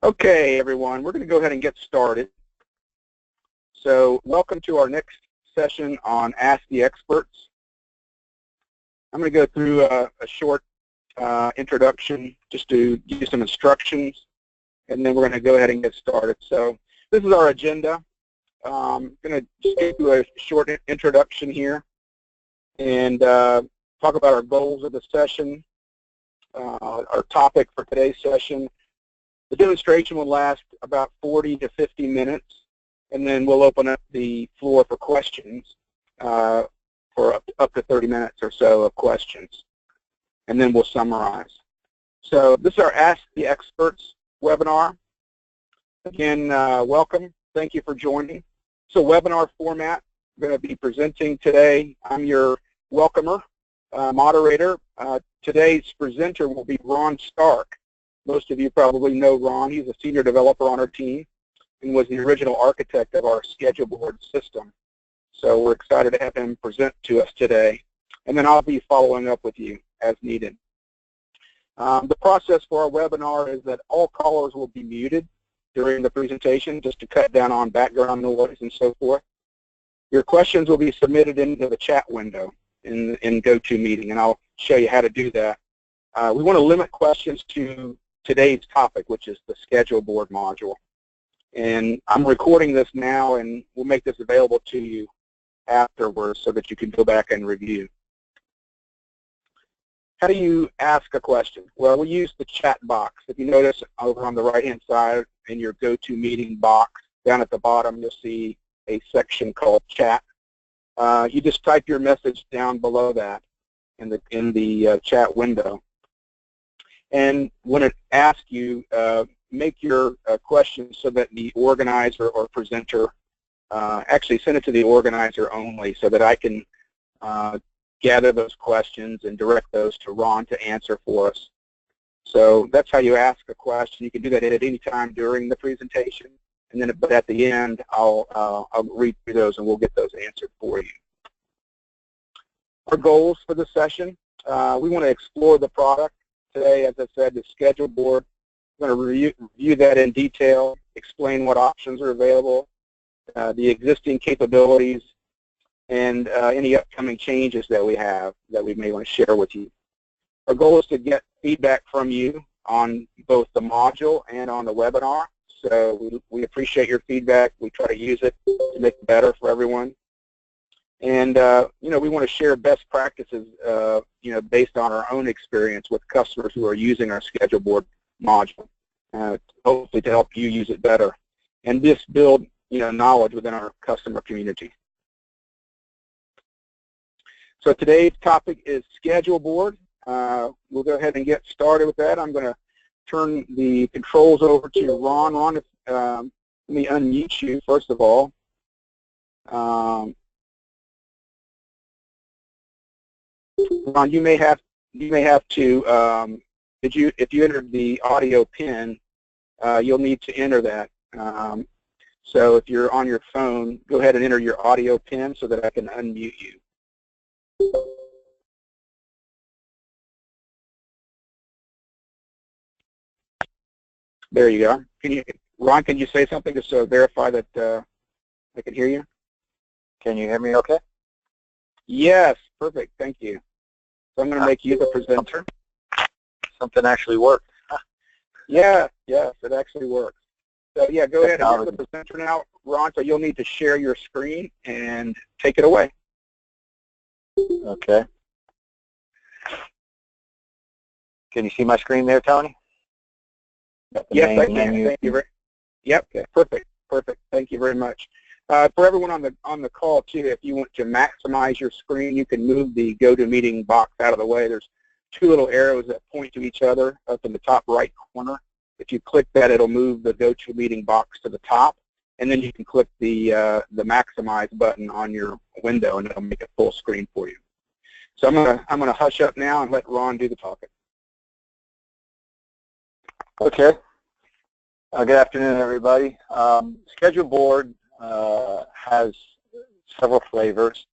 Okay, everyone, we're going to go ahead and get started. So welcome to our next session on Ask the Experts. I'm going to go through a short introduction just to give you some instructions, and then we're going to go ahead and get started. So this is our agenda. I'm going to just give you a short introduction here and talk about our goals of the session, our topic for today's session. The demonstration will last about 40 to 50 minutes, and then we'll open up the floor for questions for up to 30 minutes or so of questions, and then we'll summarize. So this is our Ask the Experts webinar. Again, welcome. Thank you for joining. So webinar format, I'm going to be presenting today. I'm your welcomer, moderator. Today's presenter will be Ron Stark. Most of you probably know Ron. He's a senior developer on our team and was the original architect of our schedule board system. So we're excited to have him present to us today. And then I'll be following up with you as needed. The process for our webinar is that all callers will be muted during the presentation just to cut down on background noise and so forth. Your questions will be submitted into the chat window in GoToMeeting, and I'll show you how to do that. We want to limit questions to today's topic, which is the schedule board module. And I'm recording this now, and we'll make this available to you afterwards so that you can go back and review. How do you ask a question? Well, we use the chat box. If you notice over on the right-hand side in your GoToMeeting box, down at the bottom, you'll see a section called Chat. You just type your message down below that in the chat window. And when it asks you, make your question so that the organizer or presenter, actually send it to the organizer only so that I can gather those questions and direct those to Ron to answer for us. So that's how you ask a question. You can do that at any time during the presentation, and then but at the end I'll read through those and we'll get those answered for you. Our goals for the session, we want to explore the product. Today, as I said, the schedule board. We're going to review that in detail, explain what options are available, the existing capabilities, and any upcoming changes that we have that we may want to share with you. Our goal is to get feedback from you on both the module and on the webinar. So we appreciate your feedback. We try to use it to make it better for everyone. And, we want to share best practices, based on our own experience with customers who are using our schedule board module, hopefully to help you use it better and just build, knowledge within our customer community. So today's topic is schedule board. We'll go ahead and get started with that. I'm going to turn the controls over to Ron. Ron, let me unmute you first of all. Ron, you may have to if you entered the audio pin, you'll need to enter that. So if you're on your phone, go ahead and enter your audio pin so that I can unmute you. There you go. Ron, can you say something just to verify that I can hear you? Can you hear me okay? Yes, perfect. Thank you. So I'm going to make you the presenter. Something actually worked. Yeah, yes, it actually works. So yeah, go ahead and be the presenter now, Ron. So you'll need to share your screen and take it away. Okay. Can you see my screen there, Tony? Yes, I can. Thank you. Yep. Okay. Perfect. Thank you very much. For everyone on the call too, if you want to maximize your screen, you can move the GoToMeeting box out of the way. There's two little arrows that point to each other up in the top right corner. If you click that, it'll move the GoToMeeting box to the top, and then you can click the maximize button on your window, and it'll make it full screen for you. So I'm gonna hush up now and let Ron do the talking. Okay. Good afternoon, everybody. Schedule board has several flavors.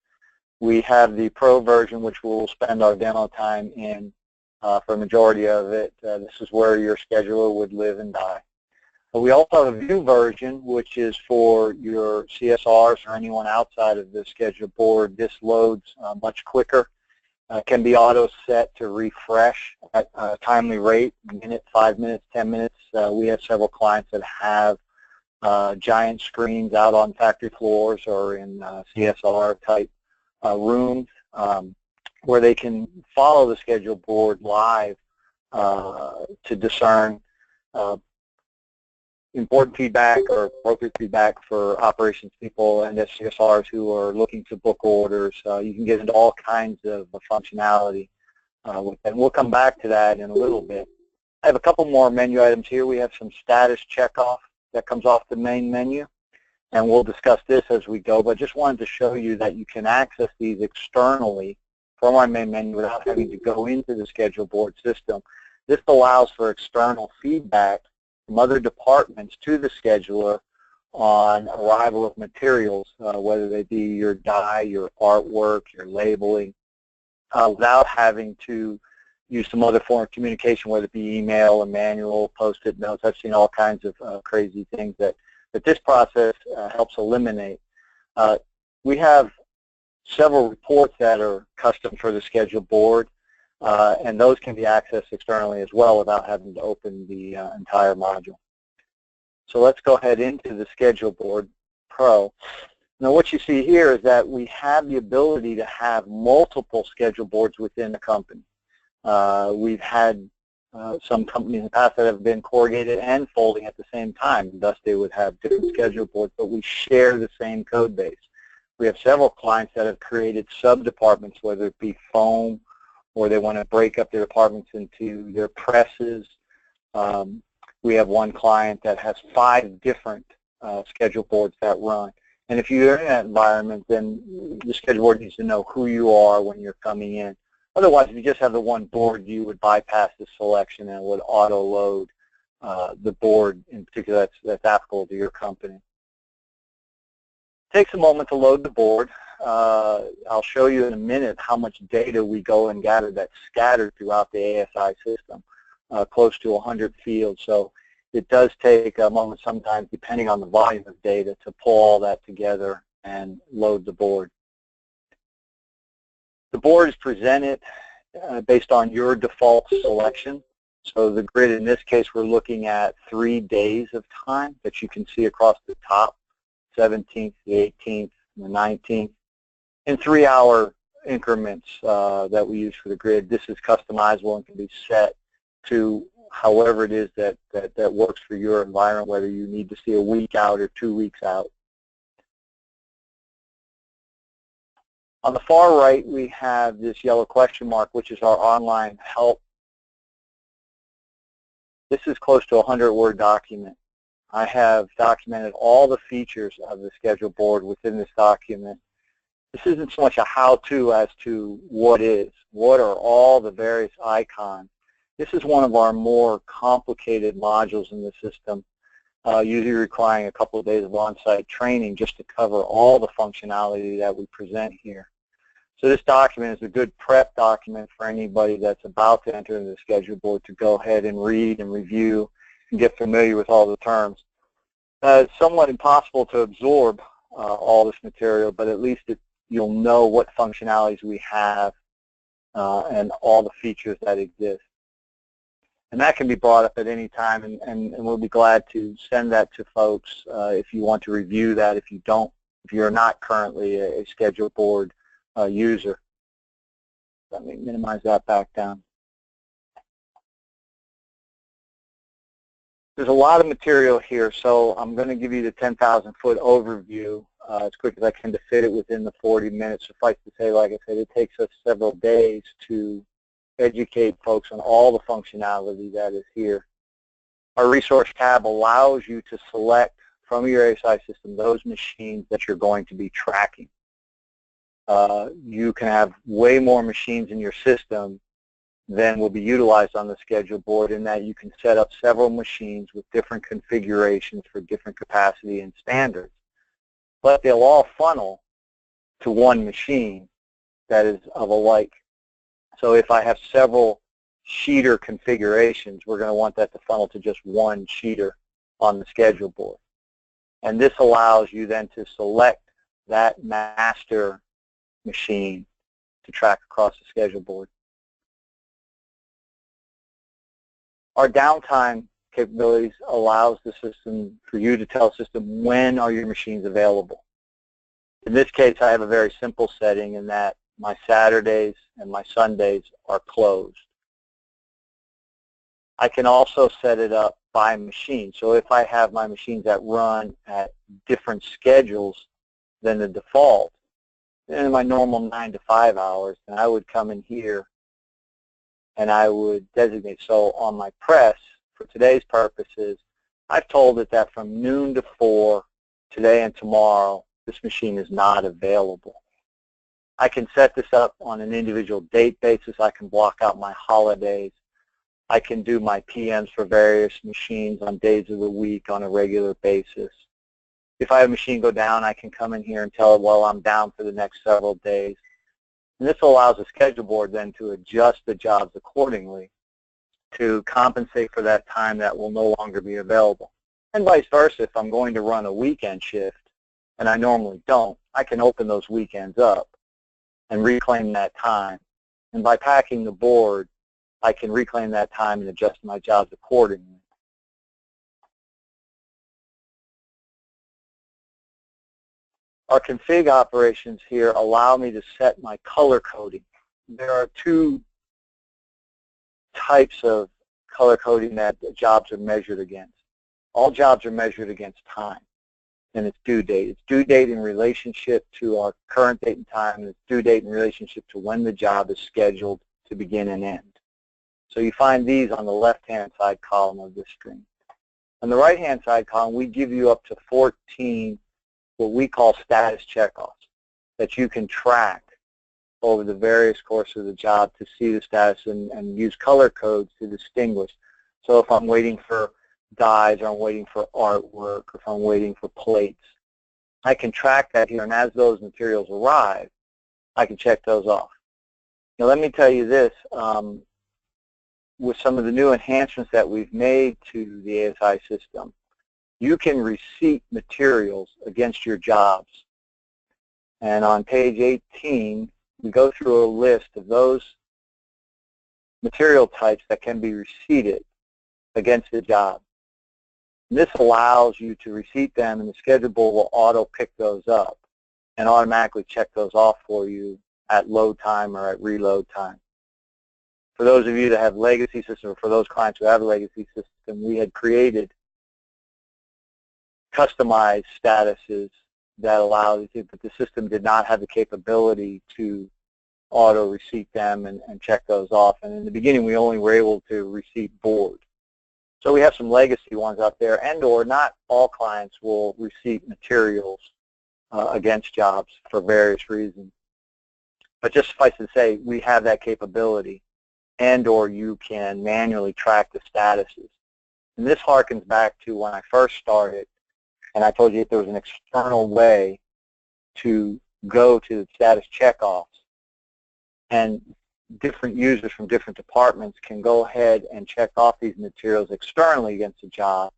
We have the Pro version, which we'll spend our demo time in for a majority of it. This is where your scheduler would live and die. We also have a view version, which is for your CSRs or anyone outside of the schedule board. This loads much quicker. Can be auto set to refresh at a timely rate, a minute, 5 minutes, 10 minutes. We have several clients that have giant screens out on factory floors or in CSR type rooms where they can follow the schedule board live to discern important feedback or appropriate feedback for operations people and SCSRs who are looking to book orders. You can get into all kinds of functionality, and we'll come back to that in a little bit. I have a couple more menu items here. We have some status checkoff that comes off the main menu, and we'll discuss this as we go, but just wanted to show you that you can access these externally from our main menu without having to go into the schedule board system. This allows for external feedback from other departments to the scheduler on arrival of materials, whether they be your die, your artwork, your labeling, without having to use some other form of communication, whether it be email or manual, post-it notes. I've seen all kinds of crazy things that this process helps eliminate. We have several reports that are custom for the schedule board, and those can be accessed externally as well without having to open the entire module. So let's go ahead into the Schedule Board Pro. Now what you see here is that we have the ability to have multiple schedule boards within the company. We've had some companies in the past that have been corrugated and folding at the same time, thus they would have different schedule boards, but we share the same code base. We have several clients that have created sub-departments, whether it be foam, or they want to break up their departments into their presses. We have one client that has 5 different schedule boards that run. And if you're in that environment, then the schedule board needs to know who you are when you're coming in. Otherwise, if you just have the one board, you would bypass the selection and it would auto-load the board in particular that's applicable to your company. It takes a moment to load the board. I'll show you in a minute how much data we go and gather that's scattered throughout the ASI system, close to 100 fields. So it does take a moment sometimes, depending on the volume of data, to pull all that together and load the board. The board is presented based on your default selection. So the grid, in this case, we're looking at 3 days of time that you can see across the top, 17th, the 18th, and the 19th, in 3-hour increments that we use for the grid. This is customizable and can be set to however it is that works for your environment, whether you need to see a week out or 2 weeks out. On the far right, we have this yellow question mark, which is our online help. This is close to a 100-word document. I have documented all the features of the schedule board within this document. This isn't so much a how-to as to what is. What are all the various icons? This is one of our more complicated modules in the system, usually requiring a couple of days of on-site training just to cover all the functionality that we present here. So this document is a good prep document for anybody that's about to enter into the schedule board to go ahead and read and review and get familiar with all the terms. It's somewhat impossible to absorb all this material, but at least you'll know what functionalities we have and all the features that exist. And that can be brought up at any time, and we'll be glad to send that to folks if you want to review that, if you're not currently a schedule board user. Let me minimize that back down. There's a lot of material here, so I'm going to give you the 10,000-foot overview as quick as I can to fit it within the 40 minutes. Suffice to say, like I said, it takes us several days to educate folks on all the functionality that is here. Our resource tab allows you to select from your ASI system those machines that you're going to be tracking. You can have way more machines in your system than will be utilized on the schedule board, in that you can set up several machines with different configurations for different capacity and standards. But they'll all funnel to one machine that is of a like. So if I have several sheeter configurations, we're going to want that to funnel to just one sheeter on the schedule board. And this allows you then to select that master machine to track across the schedule board. Our downtime capabilities allows the system for you to tell the system when are your machines available. In this case, I have a very simple setting in that my Saturdays and my Sundays are closed. I can also set it up by machine. So if I have my machines that run at different schedules than the default, in my normal 9 to 5 hours, then I would come in here and I would designate. So on my press, for today's purposes, I've told it that from noon to 4, today and tomorrow, this machine is not available. I can set this up on an individual date basis. I can block out my holidays. I can do my PMs for various machines on days of the week on a regular basis. If I have a machine go down, I can come in here and tell it, well, I'm down for the next several days. And this allows the schedule board then to adjust the jobs accordingly to compensate for that time that will no longer be available. And vice versa, if I'm going to run a weekend shift, and I normally don't, I can open those weekends up and reclaim that time. And by packing the board, I can reclaim that time and adjust my jobs accordingly. Our config operations here allow me to set my color coding. There are two types of color coding that jobs are measured against. All jobs are measured against time and its due date. It's due date in relationship to our current date and time, and it's due date in relationship to when the job is scheduled to begin and end. So you find these on the left-hand side column of this screen. On the right-hand side column, we give you up to 14 what we call status checkoffs that you can track over the various course of the job to see the status and use color codes to distinguish. So if I'm waiting for dies, or I'm waiting for artwork, or if I'm waiting for plates, I can track that here, and as those materials arrive, I can check those off. Now let me tell you this, with some of the new enhancements that we've made to the ASI system, you can receipt materials against your jobs. And on page 18, we go through a list of those material types that can be receipted against the job. And this allows you to receipt them, and the schedule board will auto pick those up and automatically check those off for you at load time or at reload time. For those of you that have legacy systems, or for those clients who have a legacy system, we had created customized statuses that allowed, but the system did not have the capability to auto receipt them and check those off. And in the beginning, we only were able to receipt board. So we have some legacy ones out there, and or not all clients will receipt materials against jobs for various reasons. But just suffice to say, we have that capability, and or you can manually track the statuses. And this harkens back to when I first started, and I told you that there was an external way to go to the status checkoffs, and different users from different departments can go ahead and check off these materials externally against the job,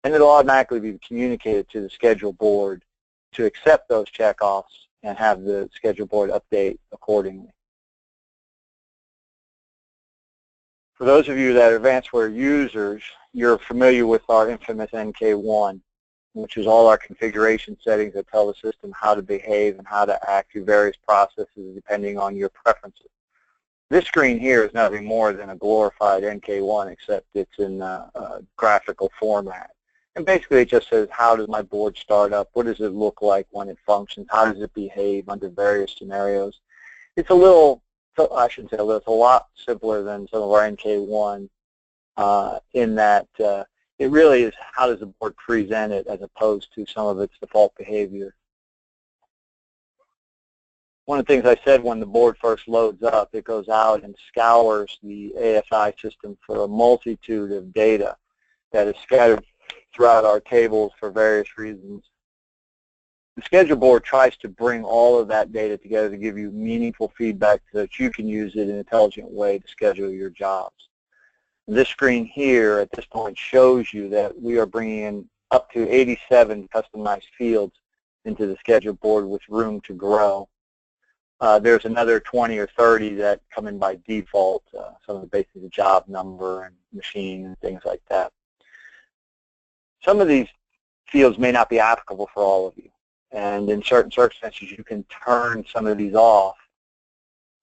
and it'll automatically be communicated to the schedule board to accept those checkoffs and have the schedule board update accordingly. For those of you that are Advantzware users, you're familiar with our infamous NK1, which is all our configuration settings that tell the system how to behave and how to act through various processes depending on your preferences. This screen here is nothing more than a glorified NK1, except it's in a graphical format. And basically it just says, how does my board start up? What does it look like when it functions? How does it behave under various scenarios? It's a little, I shouldn't say a little, it's a lot simpler than some of our NK1 in that it really is how does the board present it as opposed to some of its default behavior. One of the things I said, when the board first loads up, it goes out and scours the ASI system for a multitude of data that is scattered throughout our tables for various reasons. The schedule board tries to bring all of that data together to give you meaningful feedback so that you can use it in an intelligent way to schedule your jobs. This screen here at this point shows you that we are bringing in up to 87 customized fields into the schedule board with room to grow. There's another 20 or 30 that come in by default, some of the basic job number and machine and things like that. Some of these fields may not be applicable for all of you, and in certain circumstances you can turn some of these off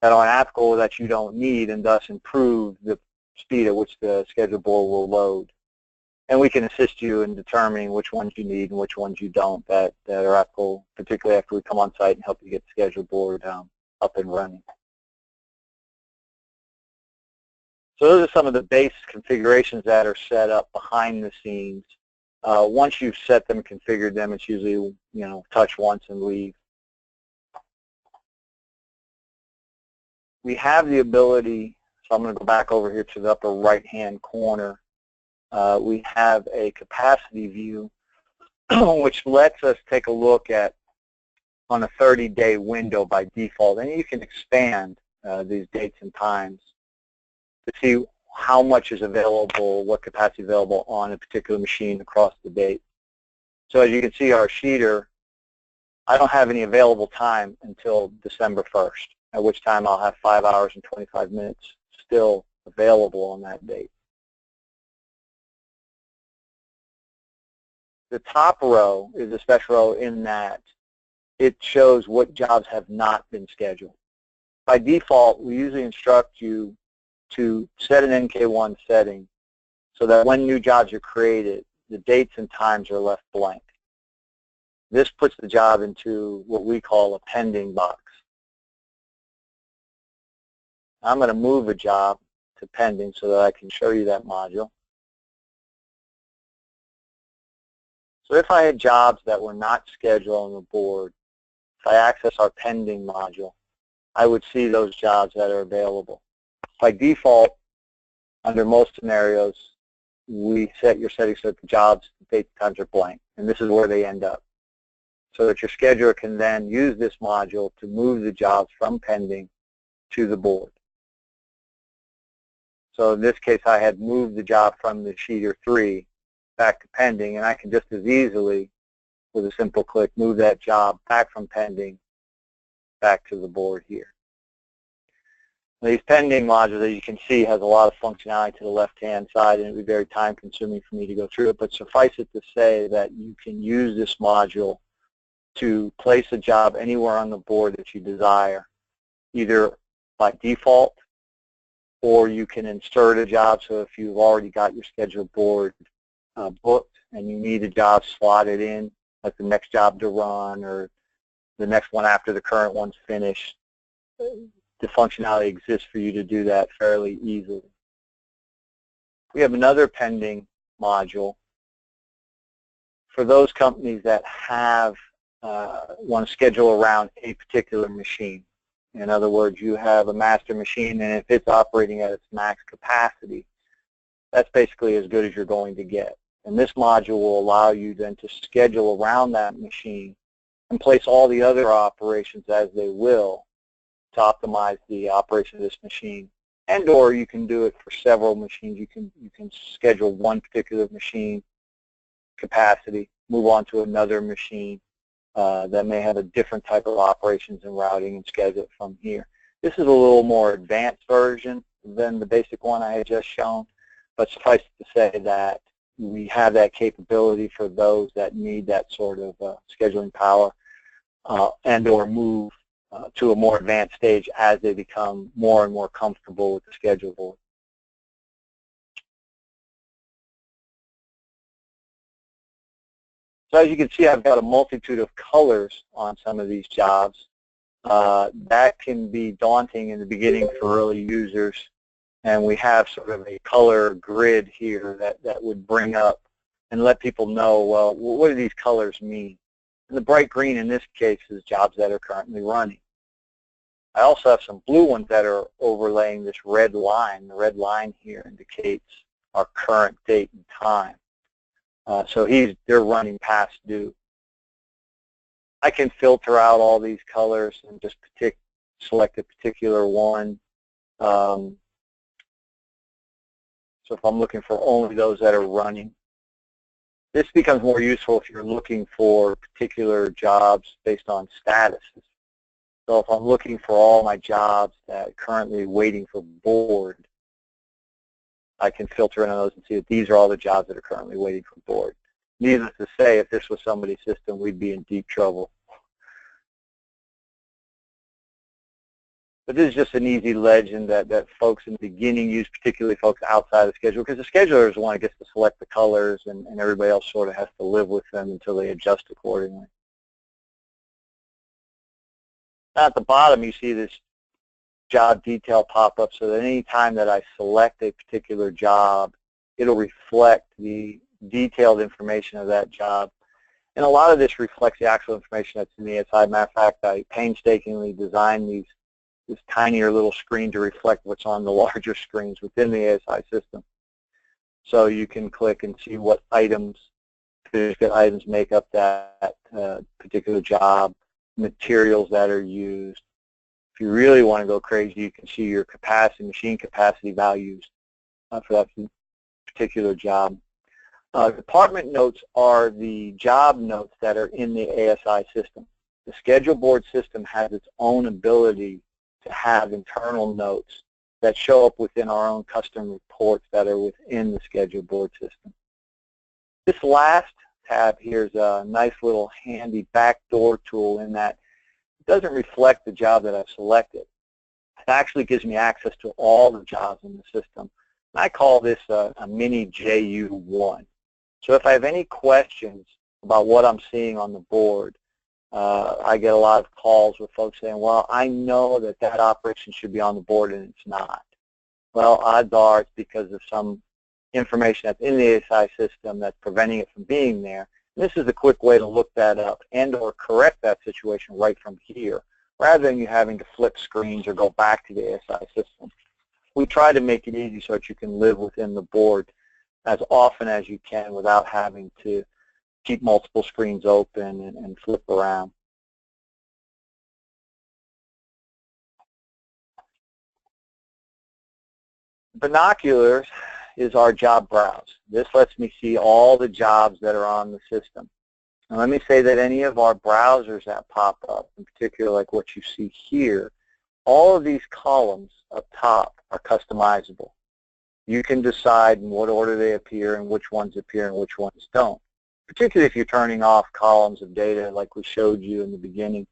that are applicable that you don't need, and thus improve the speed at which the schedule board will load. And we can assist you in determining which ones you need and which ones you don't that are applicable, particularly after we come on site and help you get the schedule board up and running. So those are some of the base configurations that are set up behind the scenes. Once you've set them and configured them, it's usually, touch once and leave. We have the ability, so I'm going to go back over here to the upper right-hand corner. We have a capacity view, which lets us take a look at on a 30-day window by default, and you can expand these dates and times to see how much is available, what capacity is available on a particular machine across the date. So as you can see, our sheeter, I don't have any available time until December 1st, at which time I'll have 5 hours and 25 minutes still available on that date. The top row is a special row in that it shows what jobs have not been scheduled. By default, we usually instruct you to set an NK1 setting so that when new jobs are created, the dates and times are left blank. This puts the job into what we call a pending box. I'm going to move a job to pending so that I can show you that module. So if I had jobs that were not scheduled on the board, if I access our pending module, I would see those jobs that are available. By default, under most scenarios, we set your settings so that the jobs, dates, times are blank, and this is where they end up. So that your scheduler can then use this module to move the jobs from pending to the board. So in this case, I had moved the job from the sheeter 3 back to pending, and I can just as easily, with a simple click, move that job back from pending back to the board here. These pending modules, as you can see, has a lot of functionality to the left-hand side, and it would be very time-consuming for me to go through it, but suffice it to say that you can use this module to place a job anywhere on the board that you desire, either by default, or you can insert a job. So if you've already got your scheduled board booked and you need a job slotted in, like the next job to run or the next one after the current one's finished, the functionality exists for you to do that fairly easily. We have another pending module for those companies that have want to schedule around a particular machine. In other words, you have a master machine, and if it's operating at its max capacity, that's basically as good as you're going to get. And this module will allow you then to schedule around that machine and place all the other operations as they will to optimize the operation of this machine. And or you can do it for several machines. You can schedule one particular machine capacity, move on to another machine that may have a different type of operations and routing, and schedule it from here. This is a little more advanced version than the basic one I had just shown, but suffice it to say that we have that capability for those that need that sort of scheduling power and or move to a more advanced stage as they become more and more comfortable with the schedule board. So as you can see, I've got a multitude of colors on some of these jobs. That can be daunting in the beginning for early users, and we have sort of a color grid here that would bring up and let people know, well, what do these colors mean? And the bright green in this case is jobs that are currently running. I also have some blue ones that are overlaying this red line. The red line here indicates our current date and time. So they're running past due. I can filter out all these colors and just select a particular one. So if I'm looking for only those that are running, this becomes more useful if you're looking for particular jobs based on statuses. So if I'm looking for all my jobs that are currently waiting for board, I can filter in on those and see that these are all the jobs that are currently waiting for board. Needless to say, if this was somebody's system, we'd be in deep trouble. But this is just an easy legend that folks in the beginning use, particularly folks outside the schedule, because the scheduler is the one that gets to select the colors, and everybody else sort of has to live with them until they adjust accordingly. Now at the bottom, you see this job detail pop up, so that any time that I select a particular job, it'll reflect the detailed information of that job. And a lot of this reflects the actual information that's in the ASI. Matter of fact, I painstakingly designed this tinier little screen to reflect what's on the larger screens within the ASI system. So you can click and see what items, certificate items make up that particular job, materials that are used. If you really want to go crazy, you can see your capacity, machine capacity values for that particular job. Department notes are the job notes that are in the ASI system. The schedule board system has its own ability to have internal notes that show up within our own custom reports that are within the schedule board system. This last tab here is a nice little handy backdoor tool in that it doesn't reflect the job that I've selected. It actually gives me access to all the jobs in the system. And I call this a mini JU1. So if I have any questions about what I'm seeing on the board, I get a lot of calls with folks saying, well, I know that that operation should be on the board and it's not. Well, odds are it's because of some information that's in the ASI system that's preventing it from being there. And this is a quick way to look that up and or correct that situation right from here, rather than you having to flip screens or go back to the ASI system. We try to make it easy so that you can live within the board as often as you can without having to keep multiple screens open and flip around. Binoculars is our job browse. This lets me see all the jobs that are on the system. And let me say that any of our browsers that pop up, in particular like what you see here, all of these columns up top are customizable. You can decide in what order they appear and which ones appear and which ones don't. Particularly if you're turning off columns of data like we showed you in the beginning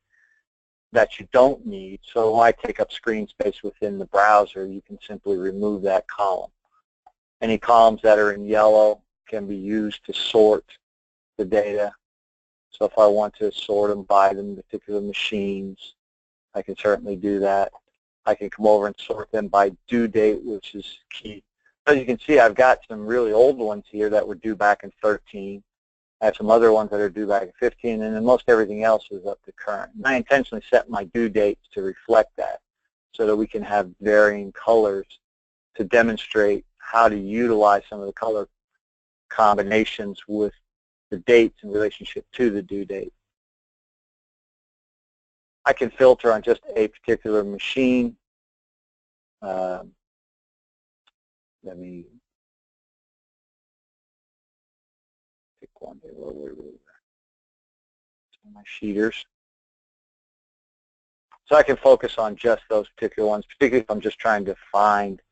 that you don't need. So why take up screen space within the browser? You can simply remove that column. Any columns that are in yellow can be used to sort the data. So if I want to sort them by the particular machines, I can certainly do that. I can come over and sort them by due date, which is key. As you can see, I've got some really old ones here that were due back in 13. I have some other ones that are due back in 15, and then most everything else is up to current. And I intentionally set my due dates to reflect that so that we can have varying colors to demonstrate how to utilize some of the color combinations with the dates in relationship to the due date. I can filter on just a particular machine. Let me pick one here. My sheeters. So I can focus on just those particular ones, particularly if I'm just trying to find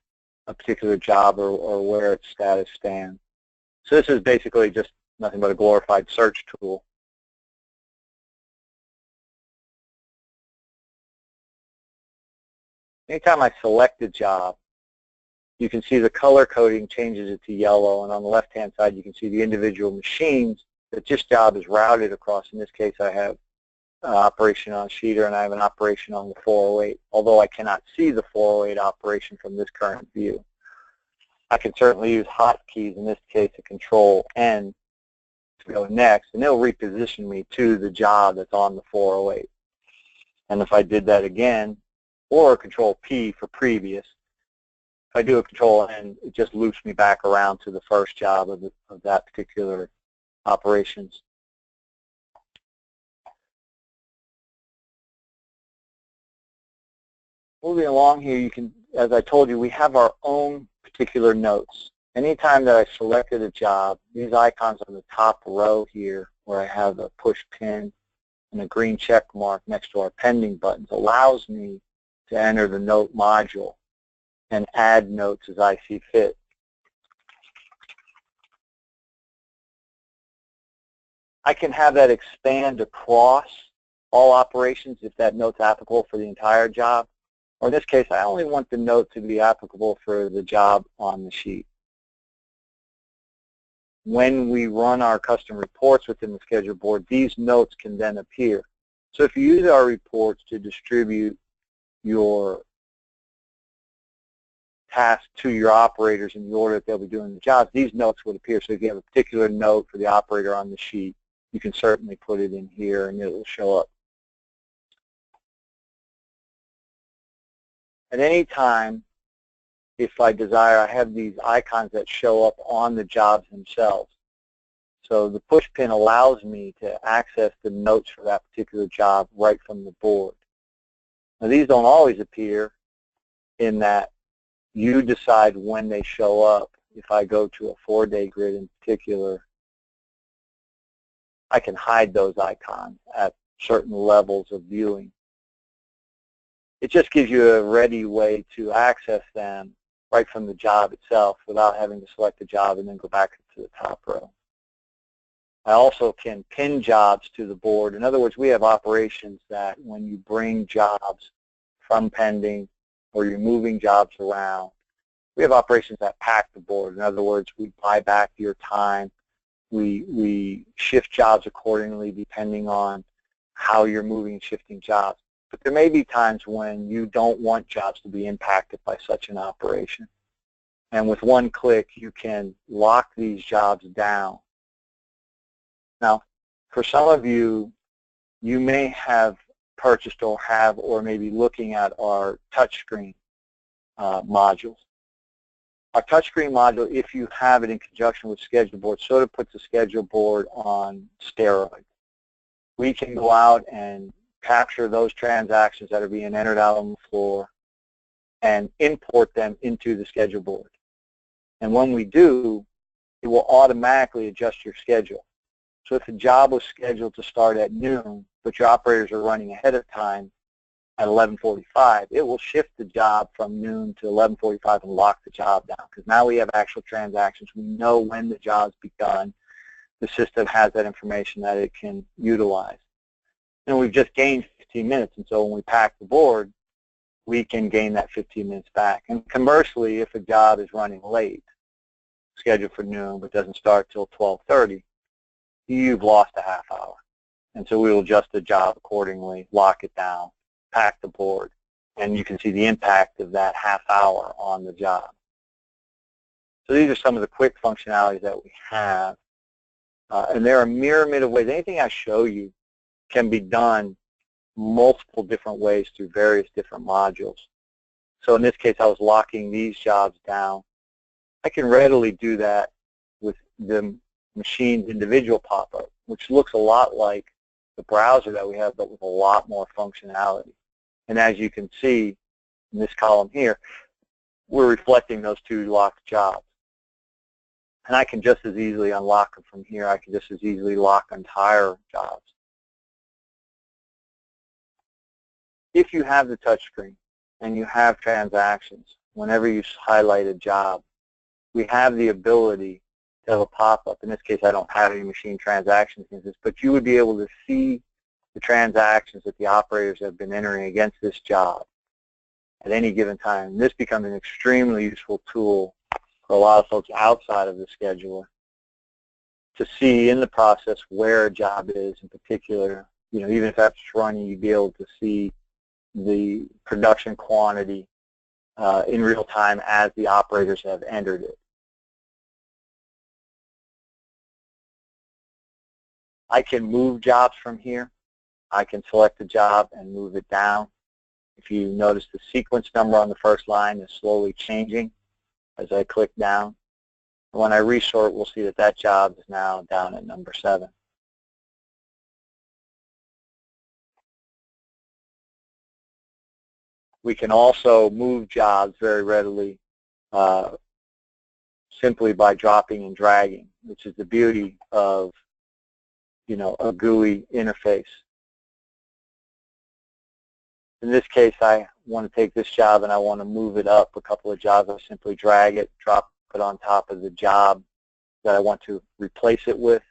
a particular job or where its status stands. So this is basically just nothing but a glorified search tool. Anytime I select a job, you can see the color coding changes it to yellow, and on the left-hand side you can see the individual machines that this job is routed across. In this case, I have an operation on Sheeter and I have an operation on the 408, although I cannot see the 408 operation from this current view. I can certainly use hotkeys, in this case a Control-N to go next, and it'll reposition me to the job that's on the 408. And if I did that again, or Control-P for previous, if I do a Control-N, it just loops me back around to the first job of that particular operations. Moving along here, you can, as I told you, we have our own particular notes. Anytime that I selected a job, these icons on the top row here, where I have a push pin and a green check mark next to our pending buttons, allows me to enter the note module and add notes as I see fit. I can have that expand across all operations if that note's applicable for the entire job. Or in this case, I only want the note to be applicable for the job on the sheet. When we run our custom reports within the schedule board, these notes can then appear. So if you use our reports to distribute your tasks to your operators in the order that they'll be doing the jobs, these notes would appear. So if you have a particular note for the operator on the sheet, you can certainly put it in here and it will show up. At any time, if I desire, I have these icons that show up on the jobs themselves. So the push pin allows me to access the notes for that particular job right from the board. Now these don't always appear in that you decide when they show up. If I go to a 4-day grid in particular, I can hide those icons at certain levels of viewing. It just gives you a ready way to access them right from the job itself without having to select the job and then go back to the top row. I also can pin jobs to the board. In other words, we have operations that when you bring jobs from pending or you're moving jobs around, we have operations that pack the board. In other words, we buy back your time. We shift jobs accordingly depending on how you're moving and shifting jobs. But there may be times when you don't want jobs to be impacted by such an operation. And with one click, you can lock these jobs down. Now, for some of you, you may have purchased or may be looking at our touchscreen modules. Our touchscreen module, if you have it in conjunction with schedule board, sort of puts the schedule board on steroids. We can go out and capture those transactions that are being entered out on the floor and import them into the schedule board. And when we do, it will automatically adjust your schedule. So if the job was scheduled to start at noon, but your operators are running ahead of time at 11:45, it will shift the job from noon to 11:45 and lock the job down, because now we have actual transactions. We know when the job's begun. The system has that information that it can utilize. And we've just gained 15 minutes, and so when we pack the board, we can gain that 15 minutes back. And conversely, if a job is running late, scheduled for noon, but doesn't start till 12:30, you've lost a half hour. And so we will adjust the job accordingly, lock it down, pack the board, and you can see the impact of that half hour on the job. So these are some of the quick functionalities that we have. And there are a myriad of ways. Anything I show you can be done multiple different ways through various different modules. So in this case, I was locking these jobs down. I can readily do that with the machine's individual pop-up, which looks a lot like the browser that we have, but with a lot more functionality. And as you can see in this column here, we're reflecting those two locked jobs. And I can just as easily unlock them from here. I can just as easily lock entire jobs. If you have the touchscreen and you have transactions, whenever you highlight a job, we have the ability to have a pop-up. In this case, I don't have any machine transactions in this, but you would be able to see the transactions that the operators have been entering against this job at any given time. This becomes an extremely useful tool for a lot of folks outside of the scheduler to see in the process where a job is in particular. You know, even if that's running, you'd be able to see the production quantity in real time as the operators have entered it. I can move jobs from here. I can select a job and move it down. If you notice, the sequence number on the first line is slowly changing as I click down. When I resort, we'll see that that job is now down at number 7. We can also move jobs very readily. simply by dropping and dragging, which is the beauty of, you know, a GUI interface. In this case, I want to take this job and I want to move it up a couple of jobs. I simply drag it, drop it on top of the job that I want to replace it with.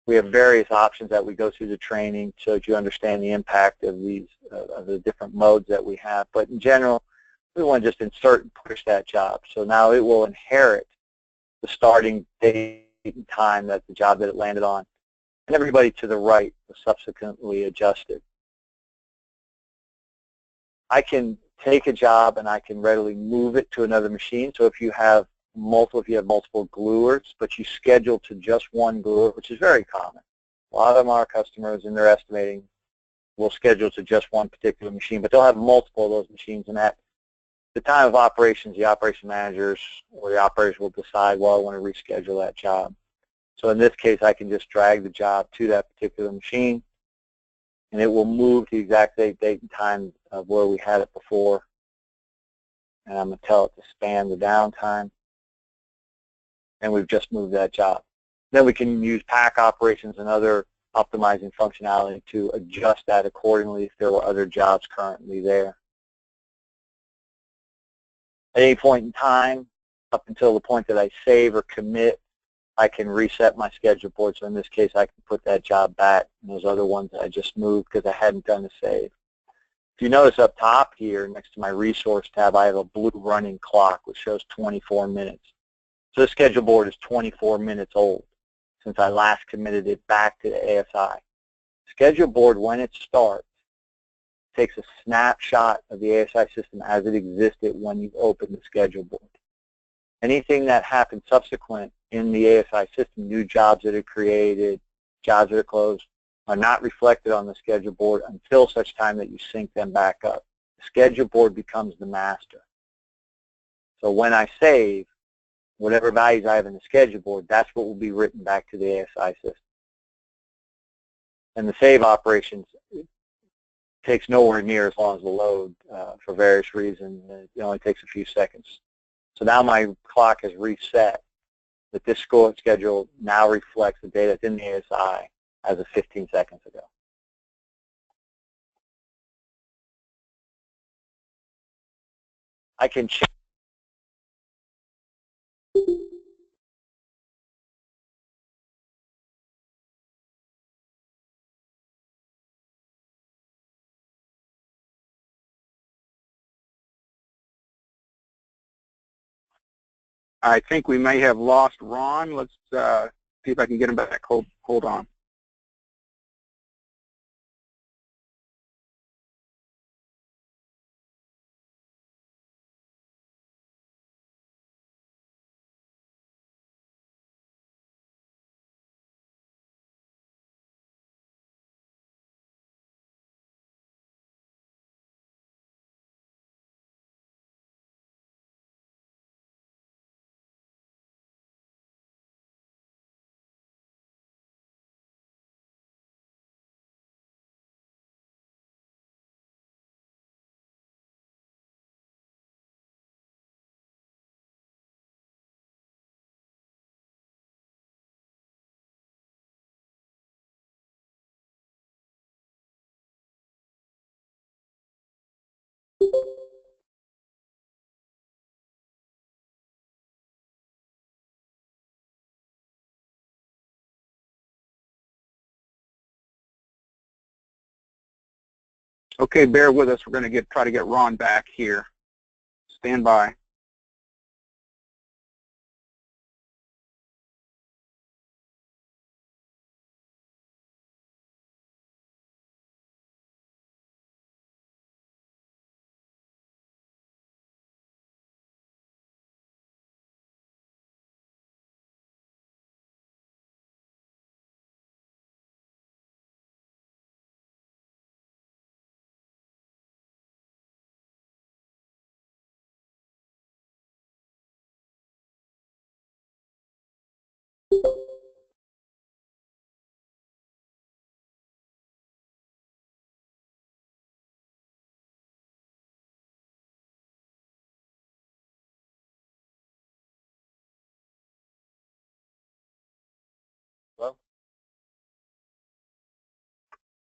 We have various options that we go through the training so that you understand the impact of these of the different modes that we have. But in general, we want to just insert and push that job. So now it will inherit the starting date and time that the job that it landed on, and everybody to the right will subsequently adjust it. I can take a job and I can readily move it to another machine. So if you have multiple gluers, but you schedule to just one gluer, which is very common. A lot of our customers in their estimating will schedule to just one particular machine, but they'll have multiple of those machines, and at the time of operations, the operation managers or the operators will decide, well, I want to reschedule that job. So in this case, I can just drag the job to that particular machine, and it will move the exact date and time of where we had it before. And I'm going to tell it to span the downtime. And we've just moved that job. Then we can use pack operations and other optimizing functionality to adjust that accordingly if there were other jobs currently there. At any point in time, up until the point that I save or commit, I can reset my schedule board. So in this case, I can put that job back and those other ones that I just moved because I hadn't done a save. If you notice up top here next to my resource tab, I have a blue running clock which shows 24 minutes. So the schedule board is 24 minutes old since I last committed it back to the ASI. Schedule board, when it starts, takes a snapshot of the ASI system as it existed when you opened the schedule board. Anything that happened subsequent in the ASI system, new jobs that are created, jobs that are closed, are not reflected on the schedule board until such time that you sync them back up. The schedule board becomes the master. So when I save, whatever values I have in the schedule board, that's what will be written back to the ASI system. And the save operations takes nowhere near as long as the load for various reasons. It only takes a few seconds. So now my clock has reset, that this schedule now reflects the data that's in the ASI as of 15 seconds ago. I can change. I think we may have lost Ron. Let's see if I can get him back. Hold on. Okay, bear with us. We're going to try to get Ron back here. Stand by.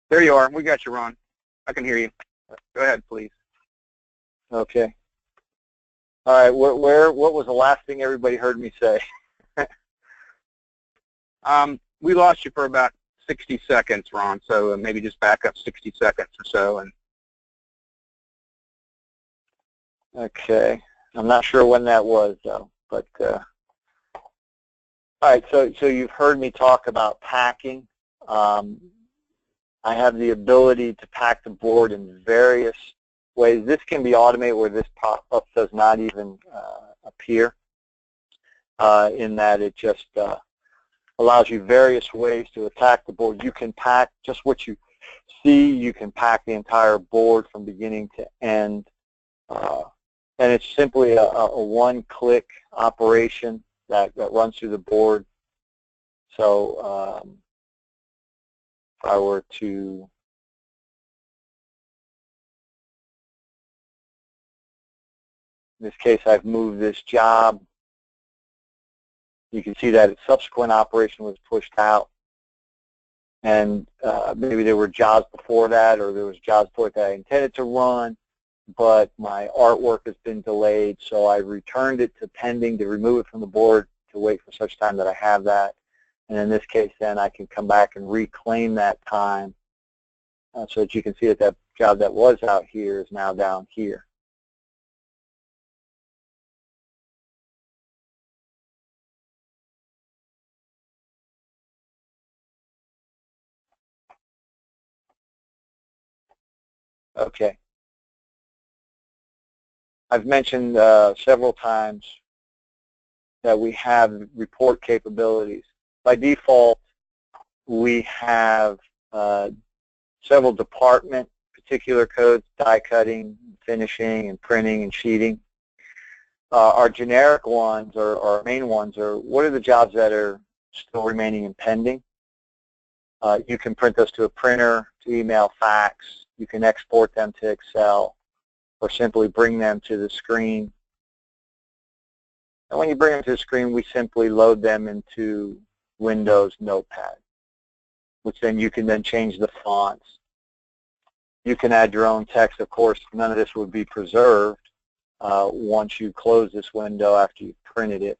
There you are. We got you, Ron. I can hear you. Go ahead, please. Okay. All right. What was the last thing everybody heard me say? We lost you for about 60 seconds, Ron, so maybe just back up 60 seconds or so. And Okay. I'm not sure when that was, though. But all right. So you've heard me talk about packing. I have the ability to pack the board in various ways. This can be automated where this pop-up does not even appear, in that it just allows you various ways to attack the board. You can pack just what you see. You can pack the entire board from beginning to end. And it's simply a one-click operation that runs through the board. So if I were to in this case, I've moved this job. You can see that its subsequent operation was pushed out. And maybe there were jobs before that, or there was jobs before that I intended to run, but my artwork has been delayed, so I returned it to pending to remove it from the board to wait for such time that I have that. And in this case, then I can come back and reclaim that time so that you can see that that job that was out here is now down here. Okay. I've mentioned several times that we have report capabilities. By default, we have several department particular codes: die cutting, finishing, and printing and sheeting. Our generic ones, or our main ones, are what are the jobs that are still remaining in pending. You can print those to a printer, to email, fax. You can export them to Excel, or simply bring them to the screen. And when you bring them to the screen, we simply load them into Windows Notepad, which then you can then change the fonts. You can add your own text. Of course, none of this would be preserved once you close this window after you've printed it.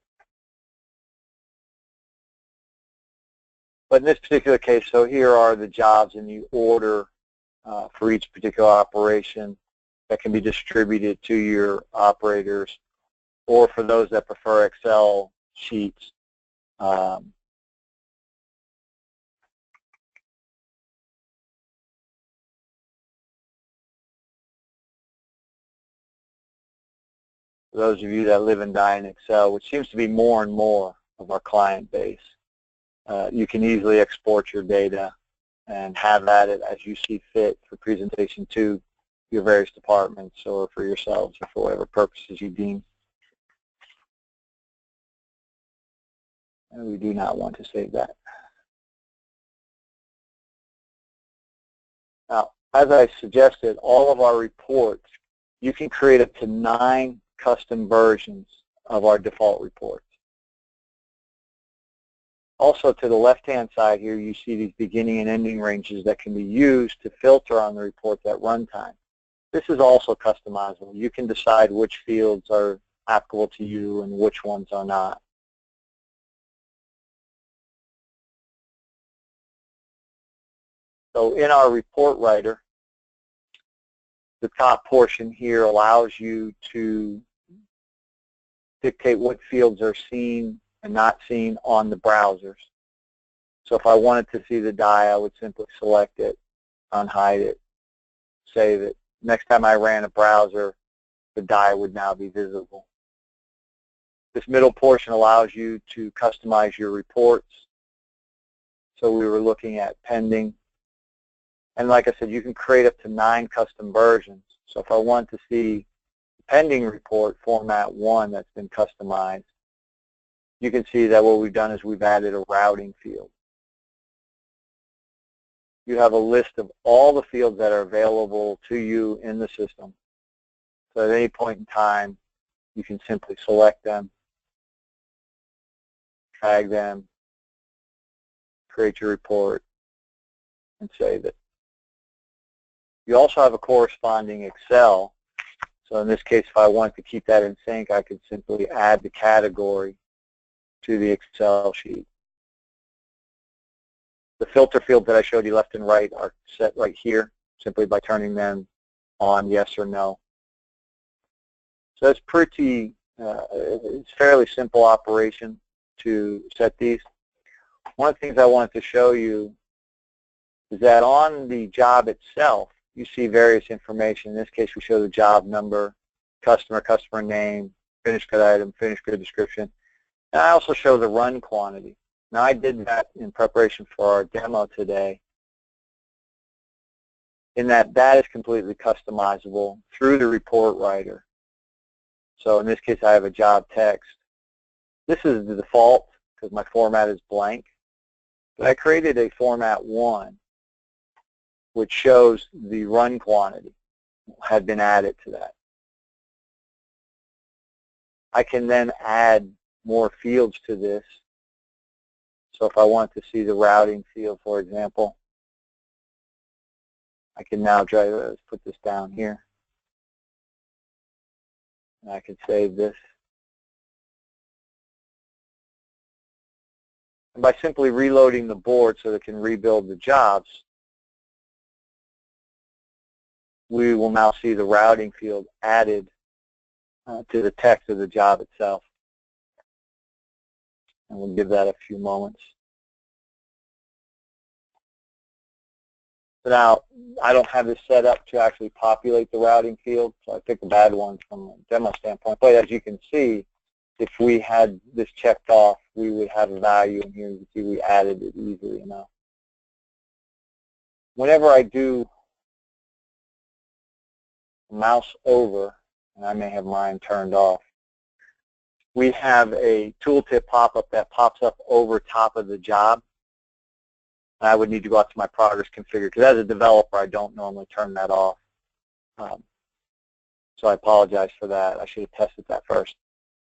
But in this particular case, so here are the jobs in the order for each particular operation that can be distributed to your operators, or for those that prefer Excel sheets. For those of you that live and die in Excel, which seems to be more and more of our client base, you can easily export your data and have at it as you see fit for presentation to your various departments, or for yourselves, or for whatever purposes you deem. And we do not want to save that. Now, as I suggested, all of our reports, you can create up to 9 custom versions of our default reports. Also, to the left-hand side here, you see these beginning and ending ranges that can be used to filter on the reports at runtime. This is also customizable. You can decide which fields are applicable to you and which ones are not. So in our report writer, the top portion here allows you to dictate what fields are seen and not seen on the browsers. So if I wanted to see the die, I would simply select it, unhide it, save it. Next time I ran a browser, the die would now be visible. This middle portion allows you to customize your reports. So we were looking at pending. And like I said, you can create up to 9 custom versions. So if I want to see the pending report format 1 that's been customized, you can see that what we've done is we've added a routing field. You have a list of all the fields that are available to you in the system. So at any point in time, you can simply select them, tag them, create your report, and save it. You also have a corresponding Excel. So in this case, if I want to keep that in sync, I could simply add the category to the Excel sheet. The filter fields that I showed you left and right are set right here, simply by turning them on yes or no. So it's pretty, it's fairly simple operation to set these. One of the things I wanted to show you is that on the job itself, you see various information. In this case, we show the job number, customer, customer name, finished good item, finished good description. And I also show the run quantity. Now, I did that in preparation for our demo today, in that that is completely customizable through the report writer. So in this case, I have a job text. This is the default because my format is blank. But I created a format 1, which shows the run quantity had been added to that. I can then add more fields to this. So if I want to see the routing field, for example, I can now let's put this down here. And I can save this. And by simply reloading the board so that it can rebuild the jobs, we will now see the routing field added to the text of the job itself. And we'll give that a few moments. So now, I don't have this set up to actually populate the routing field, so I picked a bad one from a demo standpoint. But as you can see, if we had this checked off, we would have a value in here. You can see we added it easily enough. Whenever I do mouse over, and I may have mine turned off, we have a tooltip pop-up that pops up over top of the job. I would need to go out to my progress configure, because as a developer, I don't normally turn that off. So I apologize for that. I should have tested that first.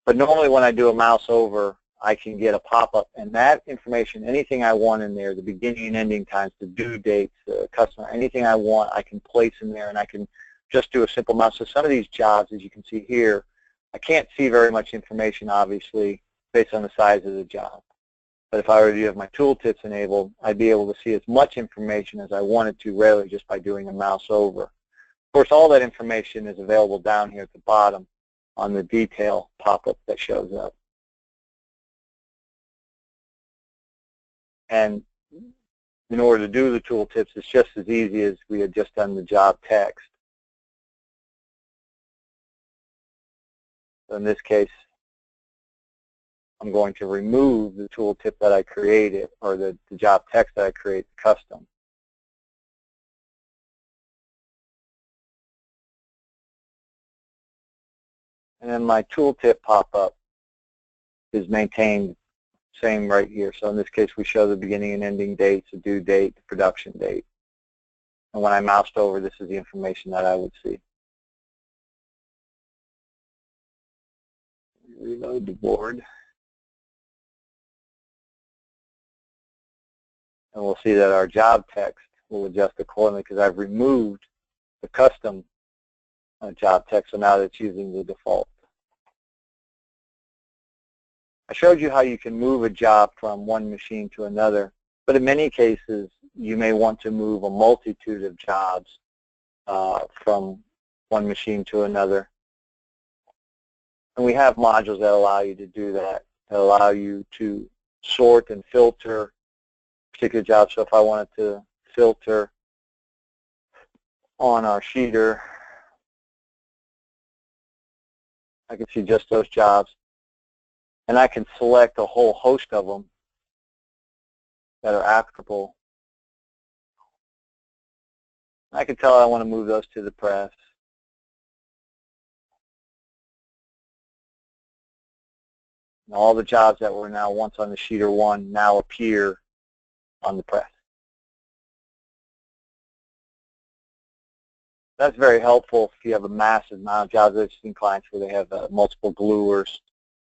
But normally when I do a mouse over, I can get a pop-up, and that information, anything I want in there, the beginning and ending times, the due dates, the customer, anything I want, I can place in there, and I can just do a simple mouse. So some of these jobs, as you can see here, I can't see very much information, obviously, based on the size of the job. But if I were to have my tooltips enabled, I'd be able to see as much information as I wanted to, rarely just by doing a mouse over. Of course, all that information is available down here at the bottom on the detail pop-up that shows up. And in order to do the tooltips, it's just as easy as we had just done the job text. So in this case, I'm going to remove the tooltip that I created, or the job text that I created custom. And then my tooltip pop-up is maintained same right here. So in this case, we show the beginning and ending dates, the due date, the production date. And when I moused over, this is the information that I would see. Reload the board. And we'll see that our job text will adjust accordingly because I've removed the custom job text, so now it's using the default. I showed you how you can move a job from one machine to another, but in many cases you may want to move a multitude of jobs from one machine to another. And we have modules that allow you to do that allow you to sort and filter particular jobs. So if I wanted to filter on our sheeter, I can see just those jobs. And I can select a whole host of them that are applicable. I can tell I want to move those to the press. And all the jobs that were now once on the sheeter 1 now appear on the press. That's very helpful if you have a massive amount of jobs. I've seen clients where they have multiple gluers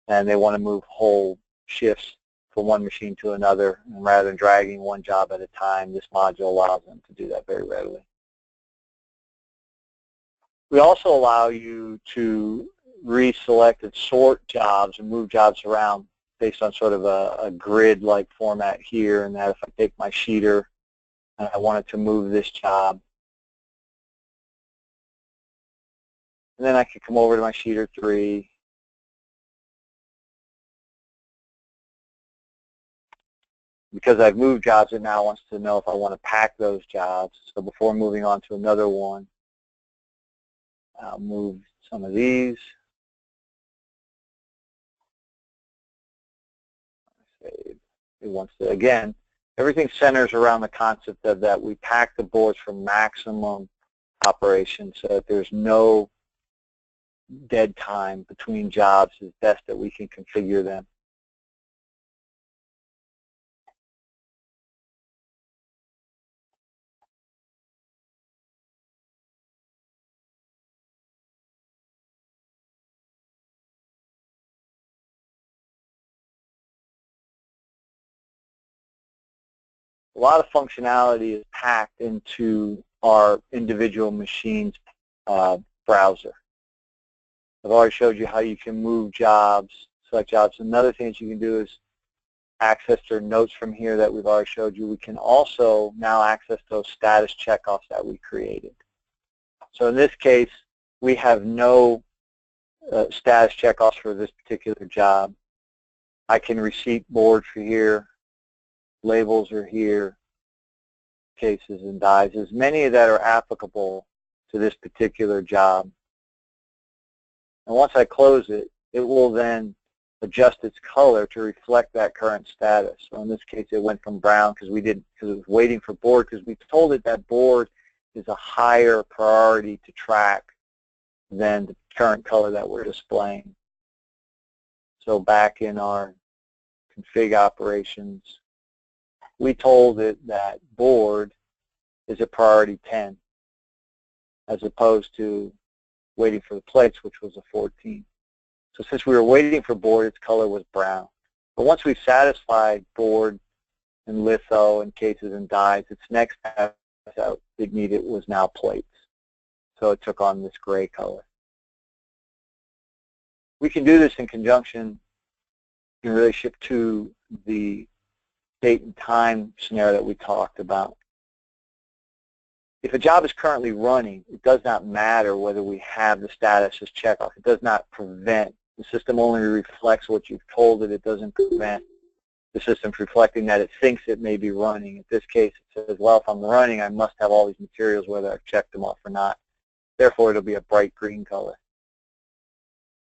and they want to move whole shifts from one machine to another. And rather than dragging one job at a time, this module allows them to do that very readily. We also allow you to reselect and sort jobs and move jobs around based on sort of a grid-like format here, and that if I take my sheeter and I wanted to move this job, and then I could come over to my sheeter 3, because I've moved jobs, it now wants to know if I want to pack those jobs. So before moving on to another one, I'll move some of these. Save. It wants to, again, everything centers around the concept of that we pack the boards for maximum operation so that there's no dead time between jobs as best that we can configure them. A lot of functionality is packed into our individual machines browser. I've already showed you how you can move jobs, select jobs. Another thing that you can do is access their notes from here that we've already showed you. We can also now access those status checkoffs that we created. So in this case, we have no status checkoffs for this particular job. I can receipt board for here. Labels are here, cases and dies. There's many that are applicable to this particular job. And once I close it, it will then adjust its color to reflect that current status. So in this case, it went from brown because it was waiting for board, because we told it that board is a higher priority to track than the current color that we're displaying. So back in our config operations, we told it that board is a priority 10 as opposed to waiting for the plates, which was a 14. So since we were waiting for board, its color was brown. But once we've satisfied board and litho and cases and dies, its next step that it needed was now plates. So it took on this gray color. We can do this in conjunction in relationship to the date and time scenario that we talked about. If a job is currently running, it does not matter whether we have the status as checkoff. It does not prevent. The system only reflects what you've told it. It doesn't prevent the system from reflecting that it thinks it may be running. In this case, it says, well, if I'm running, I must have all these materials whether I've checked them off or not. Therefore, it'll be a bright green color.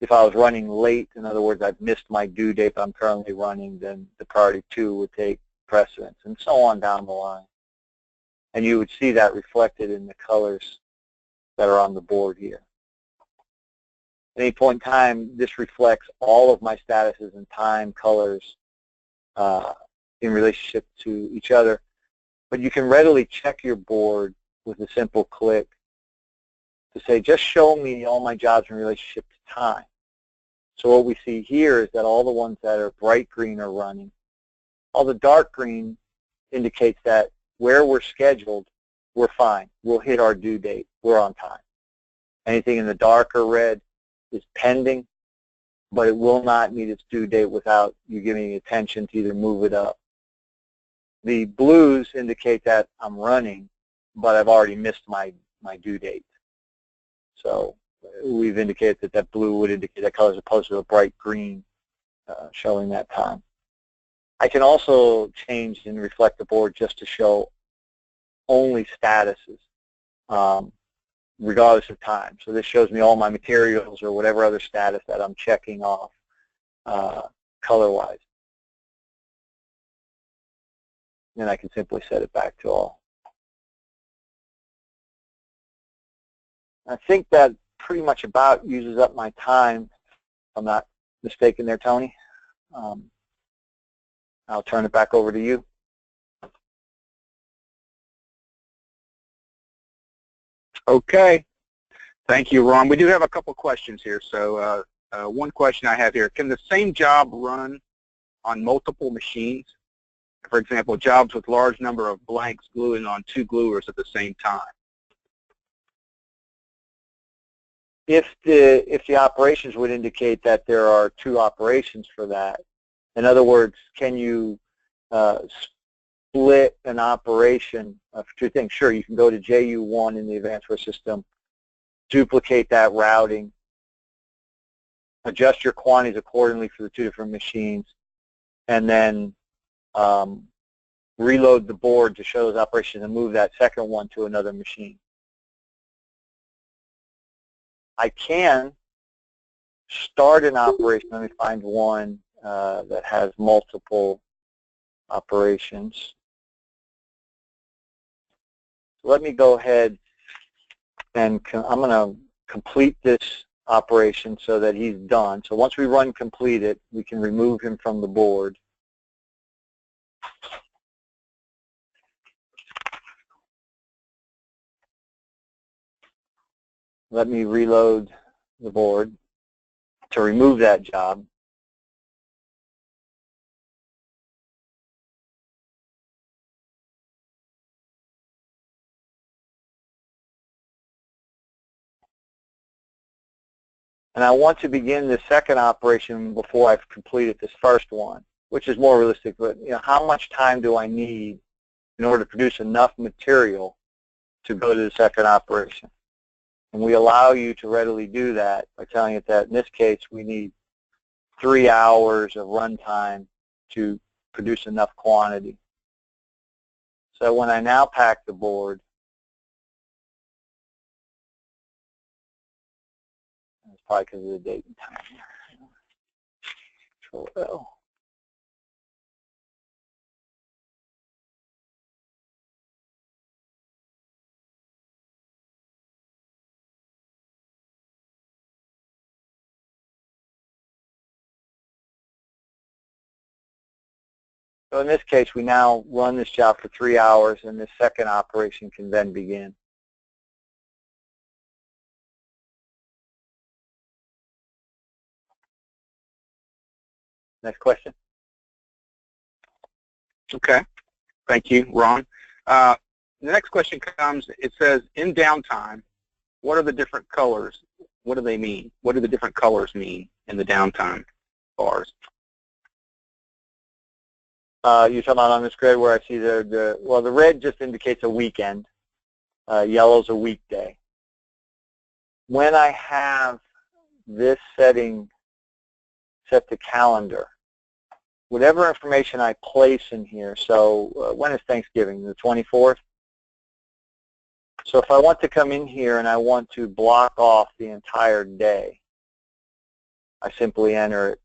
If I was running late, in other words, I've missed my due date, but I'm currently running, then the priority 2 would take precedence, and so on down the line. And you would see that reflected in the colors that are on the board here. At any point in time, this reflects all of my statuses and time colors in relationship to each other. But you can readily check your board with a simple click to say, just show me all my jobs in relationship to time. So what we see here is that all the ones that are bright green are running. All the dark green indicates that where we're scheduled, we're fine. We'll hit our due date. We're on time. Anything in the darker red is pending, but it will not meet its due date without you giving attention to either move it up. The blues indicate that I'm running, but I've already missed my due date. So we've indicated that that blue would indicate that color as opposed to a bright green showing that time. I can also change and reflect the board just to show only statuses, regardless of time. So this shows me all my materials or whatever other status that I'm checking off color-wise. Then I can simply set it back to all. I think that pretty much about uses up my time, if I'm not mistaken there, Tony. I'll turn it back over to you. Okay. Thank you, Ron. We do have a couple questions here. So one question I have here, can the same job run on multiple machines? For example, jobs with large number of blanks gluing on 2 gluers at the same time. If the operations would indicate that there are two operations for that, in other words, can you split an operation for two things? Sure, you can go to JU1 in the Advantzware system, duplicate that routing, adjust your quantities accordingly for the two different machines, and then reload the board to show those operations and move that second one to another machine. I can start an operation. Let me find one that has multiple operations. So let me go ahead and I'm going to complete this operation so that he's done. So once we run complete it, we can remove him from the board. Let me reload the board to remove that job. And I want to begin the second operation before I've completed this first one, which is more realistic. But how much time do I need in order to produce enough material to go to the second operation? And we allow you to readily do that by telling it that in this case we need 3 hours of runtime to produce enough quantity. So when I now pack the board, it's probably because of the date and time here. Control L. So in this case, we now run this job for 3 hours, and this second operation can then begin. Next question. Okay. Thank you, Ron. The next question comes, it says, in downtime, what are the different colors? What do they mean? What do the different colors mean in the downtime bars? You're talking about on this grid where I see the red just indicates a weekend. Yellow's a weekday. When I have this setting set to calendar, whatever information I place in here, so when is Thanksgiving? The 24th? So if I want to come in here and I want to block off the entire day, I simply enter it.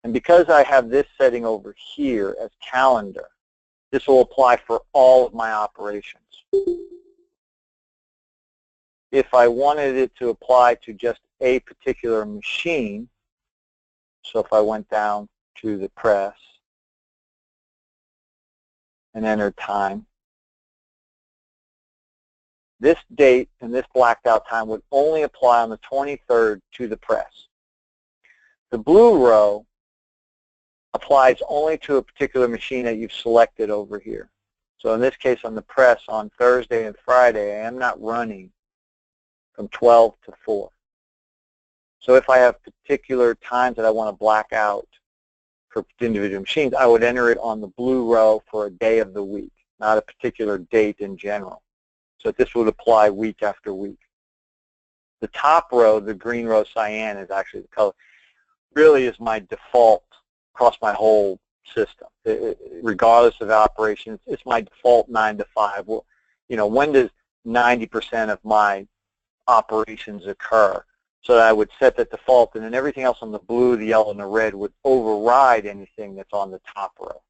And because I have this setting over here as calendar, this will apply for all of my operations. If I wanted it to apply to just a particular machine, so if I went down to the press and entered time, this date and this blacked out time would only apply on the 23rd to the press. The blue row applies only to a particular machine that you've selected over here. So in this case on the press on Thursday and Friday, I am not running from 12 to 4. So if I have particular times that I want to black out for individual machines, I would enter it on the blue row for a day of the week, not a particular date in general. So this would apply week after week. The top row, the green row cyan, is actually the color, really is my default across my whole system. Regardless of operations, it's my default 9 to 5. Well, when does 90% of my operations occur? So that I would set that default, and then everything else on the blue, the yellow, and the red would override anything that's on the top row.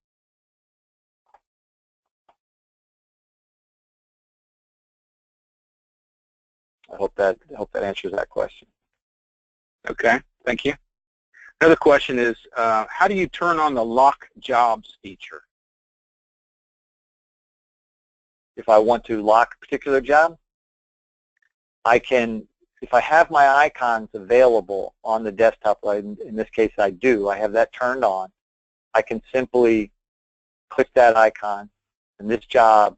I hope that answers that question. Okay, thank you. Another question is, how do you turn on the lock jobs feature? If I want to lock a particular job, I can, if I have my icons available on the desktop, in this case I do, I have that turned on, I can simply click that icon, and this job,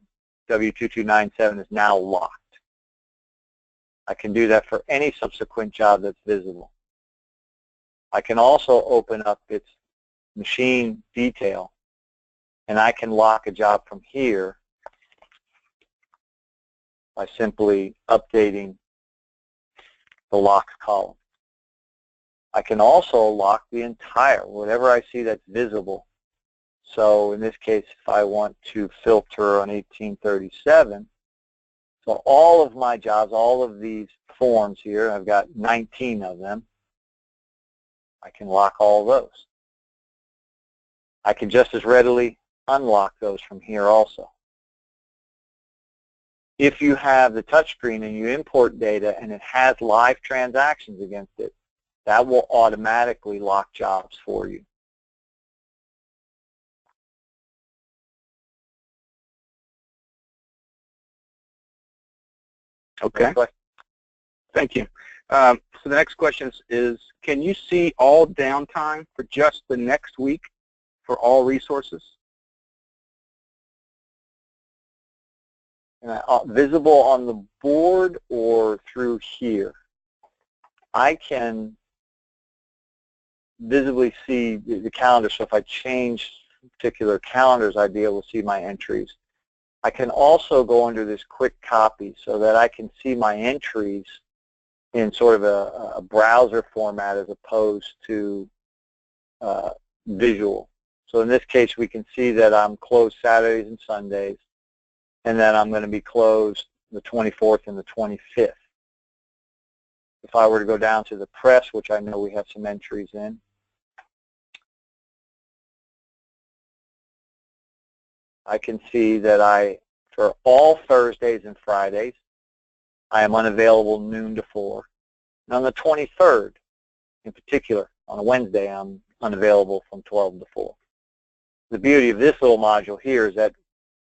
W2297, is now locked. I can do that for any subsequent job that's visible. I can also open up its machine detail, and I can lock a job from here by simply updating the lock column. I can also lock the entire, whatever I see that's visible. So in this case, if I want to filter on 1837, so all of my jobs, all of these forms here, I've got 19 of them, I can lock all those. I can just as readily unlock those from here also. If you have the touchscreen and you import data and it has live transactions against it, that will automatically lock jobs for you. Okay. Thank you. So the next question is, can you see all downtime for just the next week for all resources? Visible on the board or through here? I can visibly see the calendar, so if I change particular calendars, I'd be able to see my entries. I can also go under this quick copy so that I can see my entries in sort of a browser format as opposed to visual. So in this case, we can see that I'm closed Saturdays and Sundays, and then I'm going to be closed the 24th and the 25th. If I were to go down to the press, which I know we have some entries in, I can see that for all Thursdays and Fridays, I am unavailable noon to 4. And on the 23rd, in particular, on a Wednesday, I'm unavailable from 12 to 4. The beauty of this little module here is that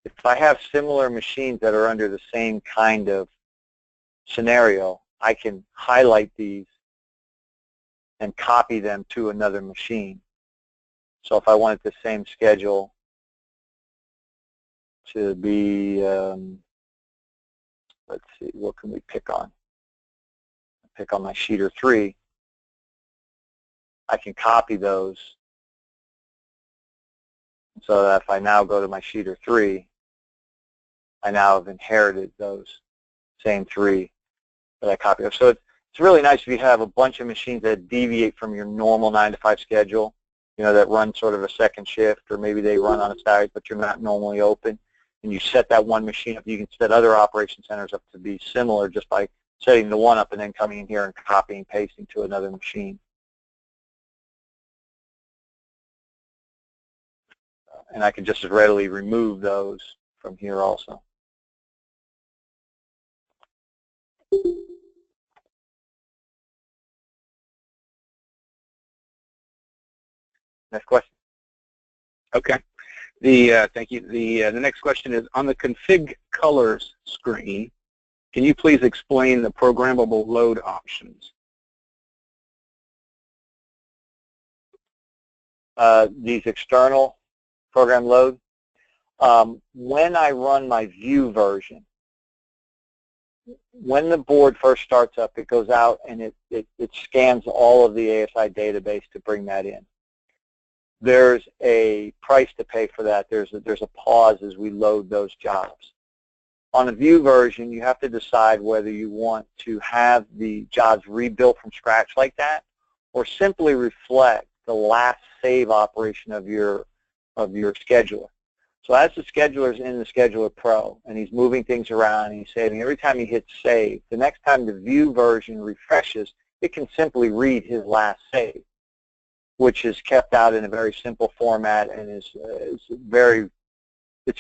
if I have similar machines that are under the same kind of scenario, I can highlight these and copy them to another machine. So if I wanted the same schedule to be, let's see, what can we pick on? Pick on my sheeter 3. I can copy those so that if I now go to my sheeter 3, I now have inherited those same 3 that I copied. So it's really nice if you have a bunch of machines that deviate from your normal 9 to 5 schedule, that run sort of a second shift, or maybe they run on a Saturday, but you're not normally open. And you set that one machine up. You can set other operation centers up to be similar just by setting the one up and then coming in here and copying and pasting to another machine. And I can just as readily remove those from here also. Next question. Okay. Thank you. The next question is, on the config colors screen, can you please explain the programmable load options? These external program load. When I run my view version, when the board first starts up, it goes out and it scans all of the ASI database to bring that in. There's a price to pay for that. There's a pause as we load those jobs. On a view version, you have to decide whether you want to have the jobs rebuilt from scratch like that, or simply reflect the last save operation of your scheduler. So as the scheduler's in the Scheduler Pro, and he's moving things around and he's saving, every time he hits save, the next time the view version refreshes, it can simply read his last save, which is kept out in a very simple format and it's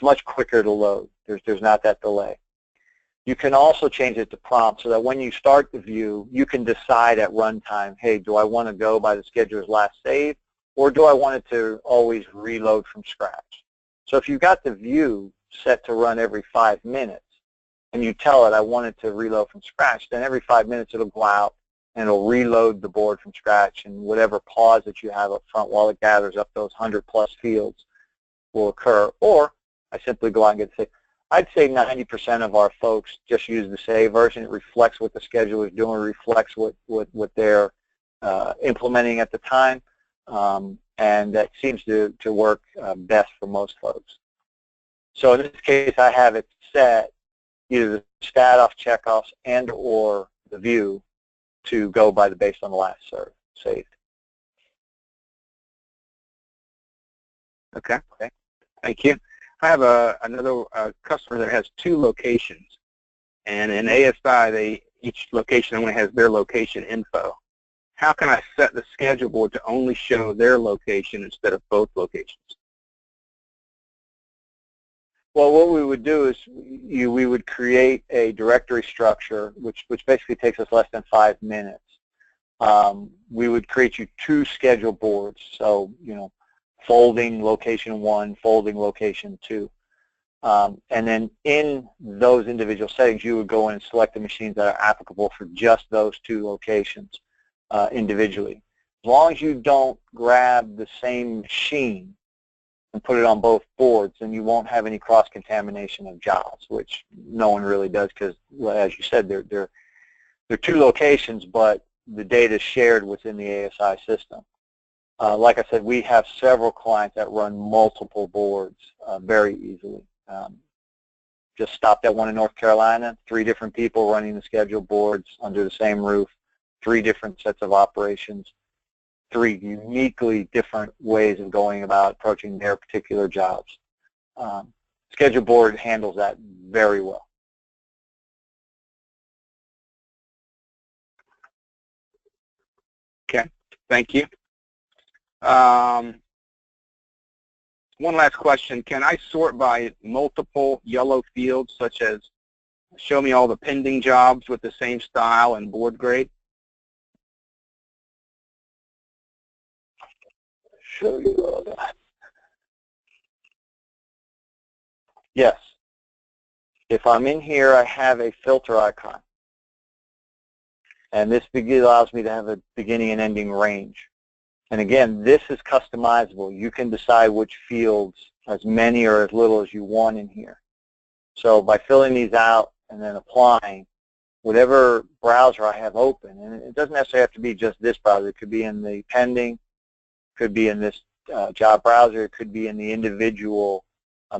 much quicker to load. There's not that delay. You can also change it to prompt so that when you start the view, you can decide at runtime, hey, do I want to go by the scheduler's last save, or do I want it to always reload from scratch? So if you've got the view set to run every 5 minutes, and you tell it I want it to reload from scratch, then every 5 minutes it'll go out and it'll reload the board from scratch, and whatever pause that you have up front while it gathers up those 100+ fields will occur. Or I simply go out and say, I'd say 90% of our folks just use the save version. It reflects what the scheduler is doing, reflects what they're implementing at the time, and that seems to work best for most folks. So in this case, I have it set either the stat off checkoffs and or the view to go by the based on the last serve saved. Okay. Thank you. I have another customer that has 2 locations, and in ASI, each location only has their location info. How can I set the schedule board to only show their location instead of both locations? Well, what we would do is we would create a directory structure, which basically takes us less than 5 minutes. We would create you 2 schedule boards, so folding location 1, folding location 2. And then in those individual settings, you would go in and select the machines that are applicable for just those 2 locations individually. As long as you don't grab the same machine and put it on both boards, then you won't have any cross-contamination of jobs, which no one really does because, as you said, they're 2 locations, but the data is shared within the ASI system. Like I said, we have several clients that run multiple boards very easily. Just stopped at one in North Carolina, 3 different people running the schedule boards under the same roof, 3 different sets of operations, 3 uniquely different ways of going about approaching their particular jobs. Schedule board handles that very well. Okay, thank you. One last question. Can I sort by multiple yellow fields, such as show me all the pending jobs with the same style and board grade? Show you all that. Yes. If I'm in here, I have a filter icon. And this allows me to have a beginning and ending range. And again, this is customizable. You can decide which fields, as many or as little as you want in here. So by filling these out and then applying, whatever browser I have open, and it doesn't necessarily have to be just this browser. It could be in the pending, could be in this job browser, it could be in the individual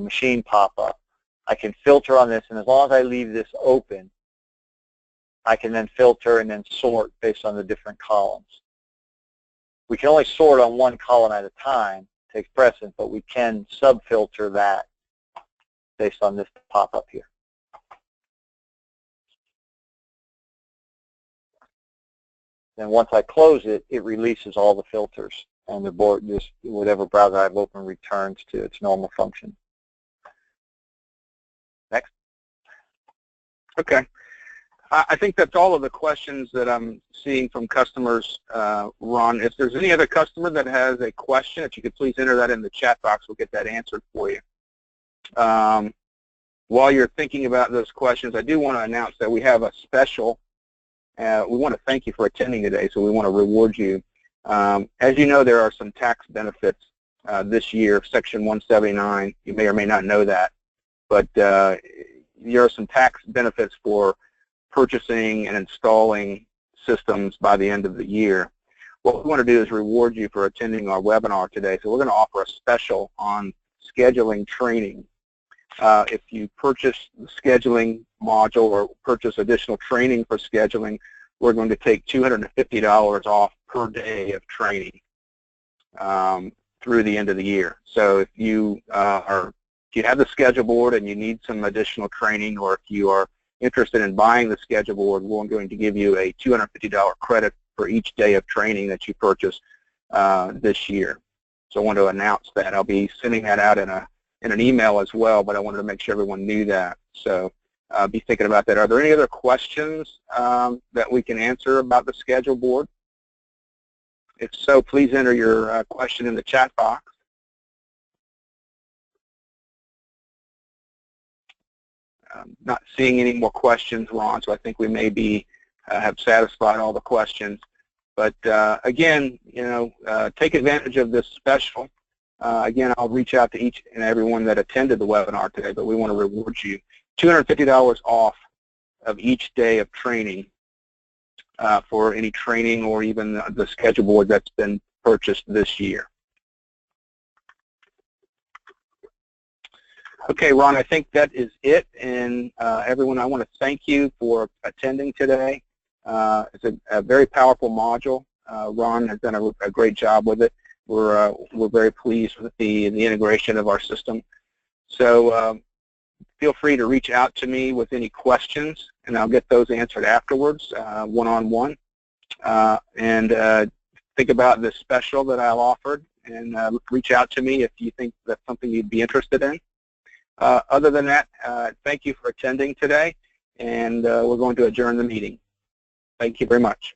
machine pop-up. I can filter on this, and as long as I leave this open, I can then filter and then sort based on the different columns. We can only sort on one column at a time, takes precedence, but we can sub-filter that based on this pop-up here. Then once I close it, it releases all the filters, and the board, just whatever browser I've opened, returns to its normal function. Next. Okay. I think that's all of the questions that I'm seeing from customers, Ron. If there's any other customer that has a question, if you could please enter that in the chat box, we'll get that answered for you. While you're thinking about those questions, I do want to announce that we have a special. We want to thank you for attending today, so we want to reward you. As you know, there are some tax benefits this year, Section 179. You may or may not know that, but there are some tax benefits for purchasing and installing systems by the end of the year. What we want to do is reward you for attending our webinar today. So we're going to offer a special on scheduling training. If you purchase the scheduling module or purchase additional training for scheduling, we're going to take $250 off per day of training through the end of the year. So if you if you have the schedule board and you need some additional training, or if you are interested in buying the schedule board, we're going to give you a $250 credit for each day of training that you purchase this year. So I want to announce that. I'll be sending that out in an email as well, but I wanted to make sure everyone knew that. So be thinking about that. Are there any other questions that we can answer about the schedule board? If so, please enter your question in the chat box. I'm not seeing any more questions, Ron, so I think we may be have satisfied all the questions. But again, take advantage of this special. Again, I'll reach out to each and everyone that attended the webinar today, but we want to reward you $250 off of each day of training for any training or even the schedule board that's been purchased this year. Okay, Ron, I think that is it. And everyone, I want to thank you for attending today. It's a very powerful module. Ron has done a great job with it. We're very pleased with the integration of our system. So feel free to reach out to me with any questions, and I'll get those answered afterwards, one-on-one. And think about this special that I've offered, and reach out to me if you think that's something you'd be interested in. Other than that, thank you for attending today, and we're going to adjourn the meeting. Thank you very much.